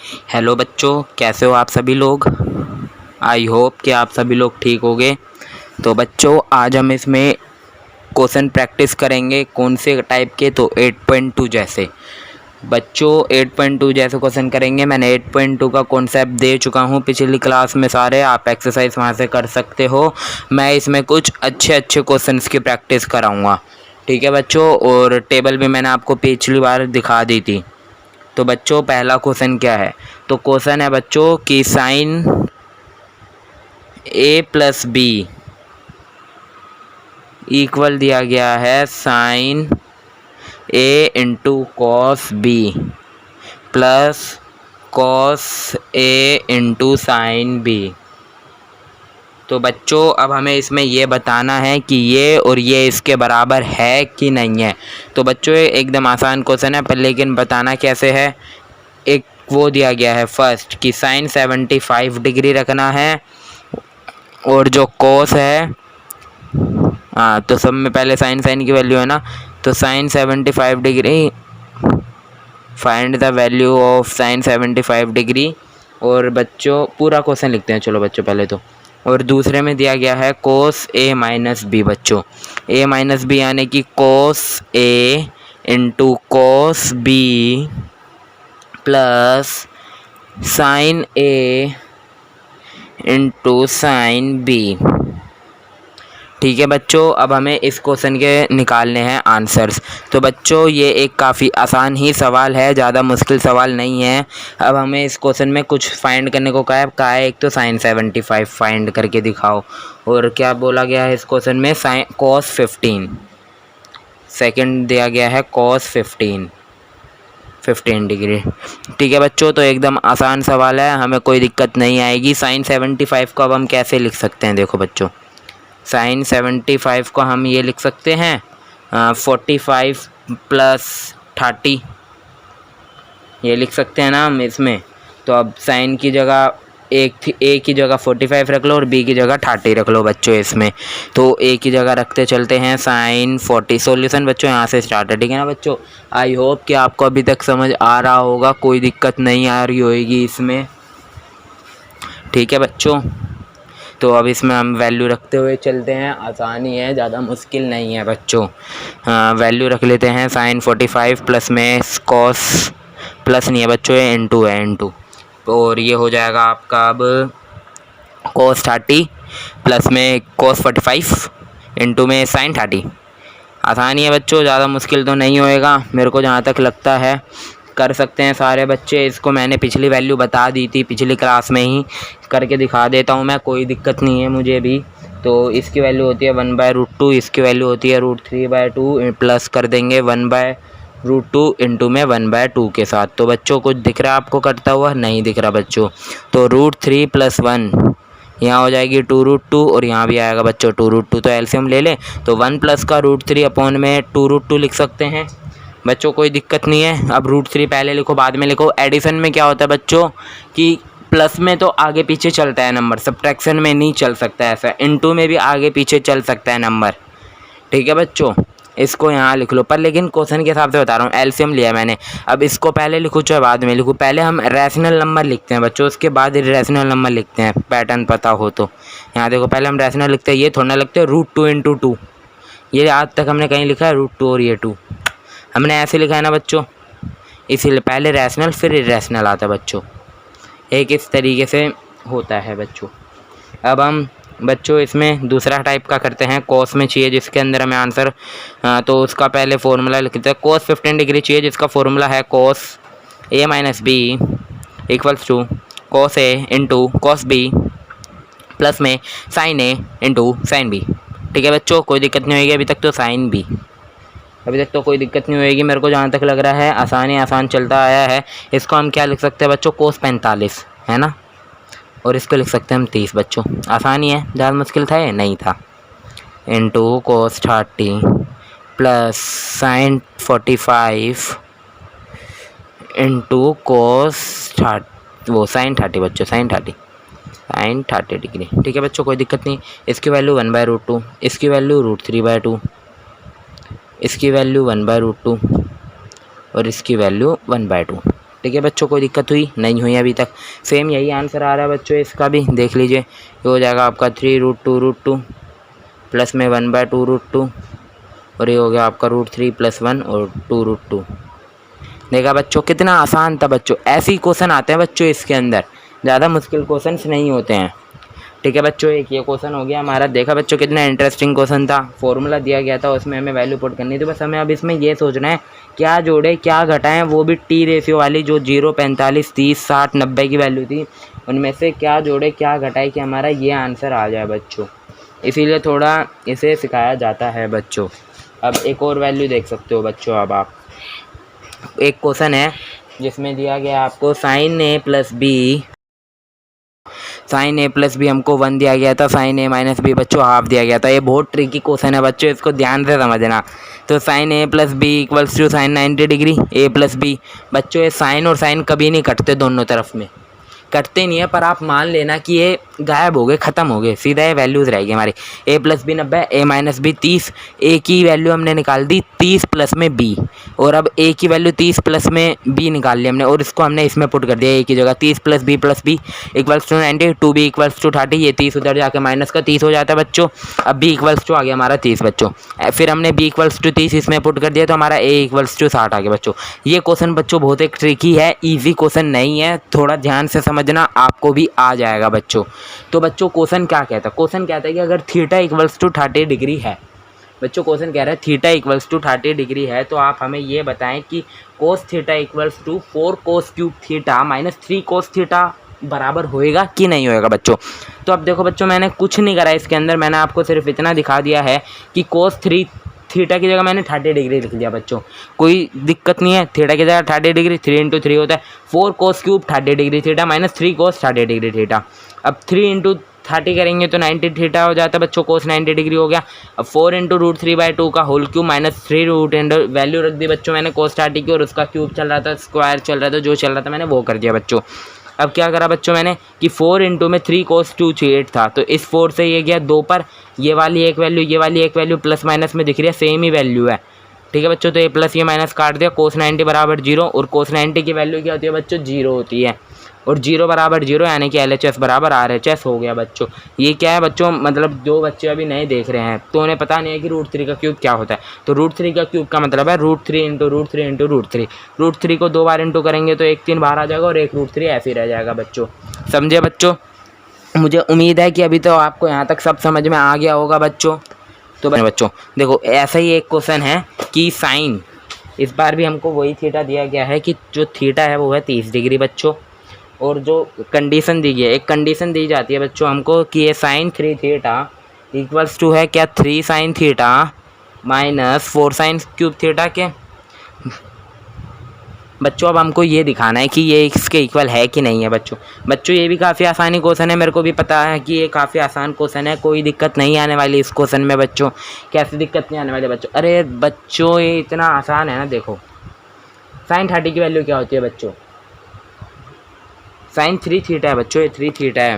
Hello बच्चों, कैसे हो आप सभी लोग। आई होप कि आप सभी लोग ठीक होंगे। तो बच्चों, आज हम इसमें क्वेश्चन प्रैक्टिस करेंगे। कौन से टाइप के? तो 8.2 जैसे। बच्चों 8.2 जैसे क्वेश्चन करेंगे। मैंने 8.2 का कॉन्सेप्ट दे चुका हूँ पिछली क्लास में सारे, आप एक्सरसाइज वहाँ से कर सकते हो। मैं इसमें कुछ अच्छे क्वेश्चंस की प्रैक्टिस कराऊँगा, ठीक है बच्चों। और टेबल भी मैंने आपको पिछली बार दिखा दी थी। तो बच्चों पहला क्वेश्चन क्या है? तो क्वेश्चन है बच्चों कि sine A plus B equal दिया गया है sine A into cos B plus cos A into sine B. तो बच्चों अब हमें इसमें ये बताना है कि ये और ये इसके बराबर है कि नहीं है। तो बच्चों ये एकदम आसान क्वेश्चन है, पर लेकिन बताना कैसे है। एक वो दिया गया है फर्स्ट कि साइन 75 डिग्री रखना है, और जो कोस है, हाँ तो सब में पहले साइन की वैल्यू है ना। तो sine 75 degree, find the value of sine 75 degree. और बच्चों पूरा क्वेश्चन लिखते हैं, चलो बच्चों पहले तो। और दूसरे में दिया गया है कोस ए माइनस बी। बच्चों ए माइनस बी यानी कि cos A into cos B plus sine A into sine B. ठीक है बच्चों, अब हमें इस क्वेश्चन के निकालने हैं आंसर्स। तो बच्चों ये एक काफ़ी आसान ही सवाल है, ज़्यादा मुश्किल सवाल नहीं है। अब हमें इस क्वेश्चन में कुछ फाइंड करने को कहा है। एक तो साइन 75 फाइंड करके दिखाओ, और क्या बोला गया है इस क्वेश्चन में साइन कॉस 15, सेकंड दिया गया है कॉस 15 डिग्री। ठीक है बच्चों, तो एकदम आसान सवाल है, हमें कोई दिक्कत नहीं आएगी। साइन 75 को अब हम कैसे लिख सकते हैं? देखो बच्चों, साइन 75 को हम ये लिख सकते हैं 45 प्लस 30, ये लिख सकते हैं ना हम इसमें। तो अब साइन की जगह ए की जगह 45 रख लो और बी की जगह 30 रख लो बच्चों इसमें। तो ए की जगह रखते चलते हैं साइन 40। सॉल्यूशन बच्चों यहाँ से स्टार्ट है, ठीक है ना बच्चों। आई होप कि आपको अभी तक समझ आ रहा होगा, कोई दिक्कत नहीं आ रही होगी इसमें, ठीक है बच्चों। तो अब इसमें हम वैल्यू रखते हुए चलते हैं, आसानी है, ज़्यादा मुश्किल नहीं है बच्चों। वैल्यू रख लेते हैं साइन 45 प्लस में कॉस, प्लस नहीं है बच्चों ये इनटू है, इनटू। और ये हो जाएगा आपका अब कॉस 30 प्लस में कॉस 45 इनटू में साइन 30। आसानी है बच्चों, ज़्यादा मुश्किल तो नहीं होएगा मेरे को जहाँ तक लगता है। कर सकते हैं सारे बच्चे। इसको मैंने पिछली वैल्यू बता दी थी, पिछली क्लास में ही करके दिखा देता हूँ मैं, कोई दिक्कत नहीं है मुझे भी। तो इसकी वैल्यू होती है 1/√2, इसकी वैल्यू होती है √3/2, प्लस कर देंगे 1/√2 इंटू में 1/2 के साथ। तो बच्चों कुछ दिख रहा है आपको करता हुआ? नहीं दिख रहा बच्चों। तो √3 + 1 यहाँ हो जाएगी 2√2, और यहाँ भी आएगा बच्चों 2√2। तो एलसीएम ले लें तो 1 प्लस का √3 अपॉन में 2√2 लिख सकते हैं बच्चों, कोई दिक्कत नहीं है। अब √3 पहले लिखो बाद में लिखो। एडिशन में क्या होता है बच्चों कि प्लस में तो आगे पीछे चलता है नंबर, सब्ट्रैक्शन में नहीं चल सकता है ऐसा। इनटू में भी आगे पीछे चल सकता है नंबर, ठीक है बच्चों। इसको यहाँ लिख लो, पर लेकिन क्वेश्चन के हिसाब से बता रहा हूँ, एलसीएम लिया मैंने। अब इसको पहले लिखूँ चाहे बाद में लिखूँ, पहले हम रैशनल नंबर लिखते हैं बच्चों, उसके बाद इरेशनल नंबर लिखते हैं, पैटर्न पता हो तो। यहाँ देखो पहले हम रैशनल लिखते हैं, ये थोड़ा लिखते हैं √2 × 2। ये आज तक हमने कहीं लिखा है √2 और ये 2 हमने ऐसे लिखा है ना बच्चों, इसीलिए पहले रैशनल फिर इरेशनल आता है बच्चों, एक इस तरीके से होता है बच्चों। अब हम बच्चों इसमें दूसरा टाइप का करते हैं, कॉस में चाहिए जिसके अंदर हमें आंसर, तो उसका पहले फॉर्मूला लिखते हैं। कॉस 15 डिग्री चाहिए जिसका फॉर्मूला है cos A minus B equals to cos A into cos B plus में sine A into sine B. ठीक है बच्चों, कोई दिक्कत नहीं होगी अभी तक तो। साइन बी अभी तक तो कोई दिक्कत नहीं होएगी मेरे को जहाँ तक लग रहा है, आसान चलता आया है। इसको हम क्या लिख सकते हैं बच्चों? कोस 45 है ना, और इसको लिख सकते हैं हम 30 बच्चों। आसानी है, ज़्यादा मुश्किल था ये नहीं था। Into cos 30 plus sign 45 into cos sign 30 बच्चों, साइन 30 डिग्री। ठीक है बच्चों, कोई दिक्कत नहीं। इसकी वैल्यू 1/√2, इसकी वैल्यू √3/2, इसकी वैल्यू 1/√2 और इसकी वैल्यू 1/2। ठीक है बच्चों, कोई दिक्कत हुई नहीं हुई अभी तक। सेम यही आंसर आ रहा है बच्चों, इसका भी देख लीजिए। ये हो जाएगा आपका 3√2√2 प्लस में 1/2√2 और ये हो गया आपका √3 + 1 और 2√2। देखा बच्चों कितना आसान था बच्चों। ऐसे ही क्वेश्चन आते हैं बच्चों इसके अंदर, ज़्यादा मुश्किल क्वेश्चंस नहीं होते हैं। ठीक है बच्चों, एक ये क्वेश्चन हो गया हमारा। देखा बच्चों कितना इंटरेस्टिंग क्वेश्चन था। फॉर्मूला दिया गया था, उसमें हमें वैल्यू पुट करनी थी। बस हमें अब इसमें ये सोचना है क्या जोड़े क्या घटाएं, वो भी टी रेशियो वाली जो 0, 45, 30, 60, 90 की वैल्यू थी, उनमें से क्या जोड़े क्या घटाए कि हमारा ये आंसर आ जाए बच्चों। इसीलिए थोड़ा इसे सिखाया जाता है बच्चों। अब एक और वैल्यू देख सकते हो बच्चों। अब आप एक क्वेश्चन है जिसमें दिया गया आपको sin a + b, sin a + b हमको 1 दिया गया था, sin a - b बच्चों हाफ दिया गया था। ये बहुत ट्रिकी क्वेश्चन है बच्चों, इसको ध्यान से समझना। तो sin a + b = sin 90 degree, a + b बच्चों ये साइन और साइन कभी नहीं कटते, दोनों तरफ में कटते नहीं है, पर आप मान लेना कि ये गायब हो गए, ख़त्म हो गए, सीधा ये वैल्यूज़ रहेगी हमारी। a + b 90, a - b 30, a की वैल्यू हमने निकाल दी 30 प्लस में b, और अब a की वैल्यू 30 प्लस में b निकाल ली हमने, और इसको हमने इसमें पुट कर दिया a की जगह। 30 + b + b = 90, 2b = 30, ये 30 उधर जाके माइनस का 30 हो जाता है बच्चों। अब b = आ गया हमारा 30 बच्चों। फिर हमने b = 30 इसमें पुट कर दिया, तो हमारा a = 60 आ गया बच्चों। ये क्वेश्चन बच्चों बहुत एक ट्रिकी है, ईजी क्वेश्चन नहीं है, थोड़ा ध्यान से समझना, आपको भी आ जाएगा बच्चों। तो बच्चों क्वेश्चन क्या कहता है? क्वेश्चन कहता है कि अगर थीटा = 30 डिग्री है बच्चों, क्वेश्चन कह रहा है थीटा = 30 डिग्री है, तो आप हमें ये बताएं कि cos theta = 4 cos³ theta - 3 cos theta बराबर होएगा कि नहीं होएगा बच्चों। तो अब देखो बच्चों, मैंने कुछ नहीं करा इसके अंदर, मैंने आपको सिर्फ इतना दिखा दिया है कि cos 3 थीटा की जगह मैंने 30 डिग्री लिख दिया बच्चों, कोई दिक्कत नहीं है। थीटा की जगह 30 डिग्री, 3 × 3 होता है 4 cos³ 30 degree theta - 3 cos 30 degree theta. अब 3 × 30 करेंगे तो 90 थीटा हो जाता है बच्चों, cos 90 डिग्री हो गया। अब 4 × √3/2 का होल क्यूब -3 वैल्यू रख दी बच्चों मैंने cos 30 की, और उसका क्यूब चल रहा था, स्क्वायर चल रहा था, जो चल रहा था मैंने वो कर दिया बच्चों। अब क्या करा बच्चों मैंने कि 4 × 3 cos 2 8 था, तो इस 4 से ये गया 2 पर, ये वाली एक वैल्यू, ये वाली एक वैल्यू प्लस माइनस में दिख रही है, सेम ही वैल्यू है। ठीक है बच्चों, तो ये प्लस ये माइनस काट दिया, cos 90 = 0, और cos 90 की वैल्यू क्या होती है बच्चों? 0 होती है, और 0 = 0 यानी कि LHS = RHS हो गया बच्चों। ये क्या है बच्चों, मतलब जो बच्चे अभी नए देख रहे हैं तो उन्हें पता नहीं है कि √3 का क्यूब क्या होता है। तो √3 का क्यूब का मतलब है √3 × √3 × √3। √3 को 2 बार इंटू करेंगे तो 1 3 बार आ जाएगा, और 1 √3 ऐसे ही रह जाएगा बच्चों। समझे बच्चों? मुझे उम्मीद है कि अभी तो आपको यहाँ तक सब समझ में आ गया होगा बच्चों। तो बच्चों देखो, ऐसा ही एक क्वेश्चन है कि साइन, इस बार भी हमको वही थीटा दिया गया है कि जो थीटा है वो है 30 डिग्री बच्चों, और जो कंडीशन दी गई है, एक कंडीशन दी जाती है बच्चों हमको कि ये sin 3 थीटा = है क्या 3 sin थीटा - 4 sin³ थीटा के बच्चों। अब हमको ये दिखाना है कि ये इसके इक्वल है कि नहीं है बच्चों। ये भी काफ़ी आसानी क्वेश्चन है, मेरे को भी पता है कि ये काफ़ी आसान क्वेश्चन है, कोई दिक्कत नहीं आने वाली इस क्वेश्चन में बच्चों। कैसे दिक्कत नहीं आने वाली बच्चों? अरे बच्चों ये इतना आसान है ना। देखो sin 30 की वैल्यू क्या होती है बच्चों? sin 3 थीटा है बच्चों, ये 3 थीटा है,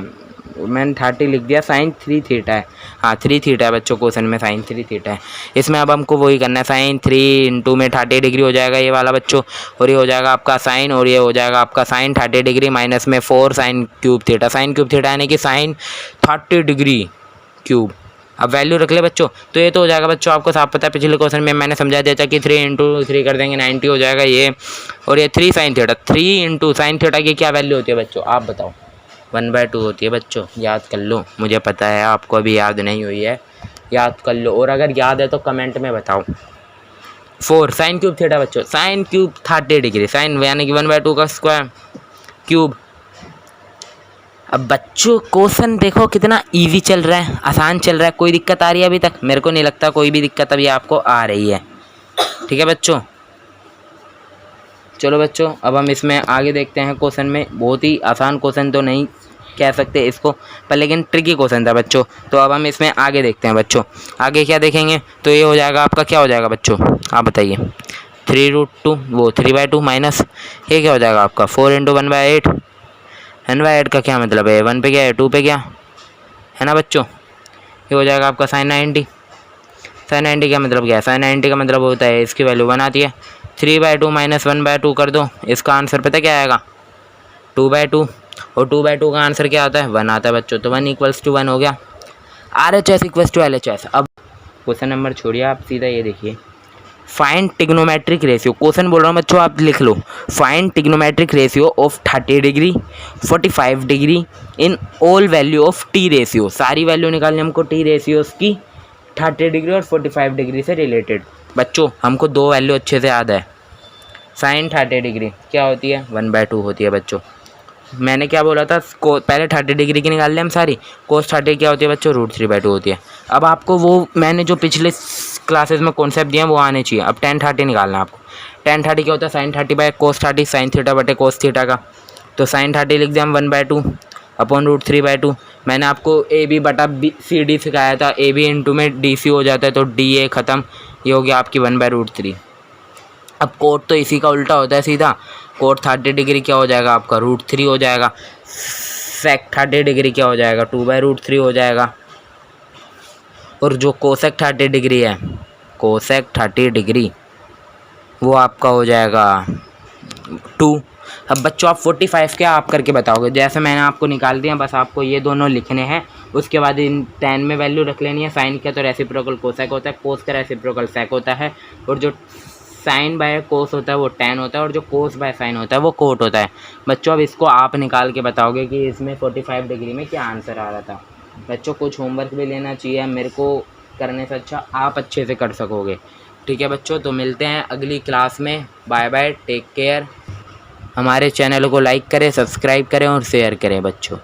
मैंने 30 लिख दिया, sin 3 थीटा है। हाँ 3 थीटा है बच्चों, क्वेश्चन में sin 3 थीटा है। इसमें अब हमको वही करना है, sin 3 × में 30 डिग्री हो जाएगा ये वाला बच्चों, और ये हो जाएगा आपका sin, और ये हो जाएगा आपका sin 30 डिग्री माइनस में 4 sin³ थीटा। sin³ थीटा यानी कि sin 30 डिग्री क्यूब। अब वैल्यू रख ले बच्चों, तो ये तो हो जाएगा बच्चों, आपको साफ पता है पिछले क्वेश्चन में मैंने समझा दिया था कि 3 × 3 कर देंगे 90 हो जाएगा ये, और ये 3 sin थीटा। 3 × sin थीटा की क्या वैल्यू होती है बच्चों, आप बताओ? 1/2 होती है बच्चों, याद कर लो, मुझे पता है आपको अभी याद नहीं हुई है, याद कर लो, और अगर याद है तो कमेंट में बताओ। 4 sin³ थीटा बच्चों, sin³ 30 डिग्री, sin यानी कि 1/2 का स्क्वायर क्यूब। अब बच्चों क्वेश्चन देखो कितना इजी चल रहा है, आसान चल रहा है, कोई दिक्कत आ रही है अभी तक? मेरे को नहीं लगता कोई भी दिक्कत अभी आपको आ रही है। ठीक है बच्चों, चलो बच्चों अब हम इसमें आगे देखते हैं। क्वेश्चन में बहुत ही आसान क्वेश्चन तो नहीं कह सकते इसको, पर लेकिन ट्रिकी क्वेश्चन था बच्चों। तो अब हम इसमें आगे देखते हैं बच्चों। आगे क्या देखेंगे? तो ये हो जाएगा आपका, क्या हो जाएगा बच्चों आप बताइए? 3√2 वो 3/2 माइनस ये क्या हो जाएगा आपका 4 × 1/8। 1/8 का क्या मतलब है? 1 पे क्या है, 2 पे क्या है ना बच्चों? ये हो जाएगा आपका sin 90। sin 90 का मतलब क्या है? sin 90 का मतलब होता है इसकी वैल्यू 1 आती है, 3/2 माइनस 1/2 कर दो, इसका आंसर पता क्या आएगा 2/2, और 2/2 का आंसर क्या आता है 1 आता है बच्चों। तो 1 = 1 हो गया। RHS = LHS। अब क्वेश्चन नंबर छोड़िए, आप सीधा ये देखिए, फाइंड ट्रिग्नोमेट्रिक रेशियो। क्वेश्चन बोल रहा हूँ बच्चों, आप लिख लो, find trigonometric ratio of 30 degree 45 degree in all value of T ratio. सारी वैल्यू निकालनी हमको टी रेशियोज की 30 डिग्री और 45 डिग्री से रिलेटेड। बच्चों हमको दो वैल्यू अच्छे से याद है। साइन 30 डिग्री क्या होती है 1/2 होती है बच्चों। मैंने क्या बोला था, पहले 30 डिग्री की निकाल लें हम सारी। कोस 30 क्या होती है बच्चों √3/2 होती है। अब आपको वो मैंने जो पिछले क्लासेस में कॉन्सेप्ट दिया वो आने चाहिए। अब tan 30 निकालना है आपको। tan 30 क्या होता है sin 30/cos 30, sin θ/cos θ का। तो sin 30 लिख दिया हम 1/2 अपॉन √3/2। मैंने आपको AB/CD सिखाया था, AB इंटू में DC हो जाता है तो DA ख़त्म, ये हो गया आपकी 1/√3। अब कोट तो इसी का उल्टा होता है सीधा। कोट 30 डिग्री क्या हो जाएगा आपका √3 हो जाएगा। सेक 30 डिग्री क्या हो जाएगा 2/√3 हो जाएगा। और जो कोसेक 30 डिग्री है, कोसेक 30 डिग्री वो आपका हो जाएगा 2। अब बच्चों आप 45 क्या आप करके बताओगे, जैसे मैंने आपको निकाल दिया, बस आपको ये दोनों लिखने हैं। उसके बाद इन tan में वैल्यू रख लेनी है। साइन का तो रेसिप्रोकल कोसेक होता है, कोस का रेसिप्रोकल सेक होता है, और जो साइन बाय कोस होता है वो tan होता है, और जो कोस बाय साइन होता है वो कोट होता है। बच्चों अब इसको आप निकाल के बताओगे कि इसमें 45 डिग्री में क्या आंसर आ रहा था। बच्चों कुछ होमवर्क भी लेना चाहिए, मेरे को करने से अच्छा आप अच्छे से कर सकोगे। ठीक है बच्चों, तो मिलते हैं अगली क्लास में। Bye bye, take care. हमारे चैनल को लाइक करें, सब्सक्राइब करें और शेयर करें बच्चों।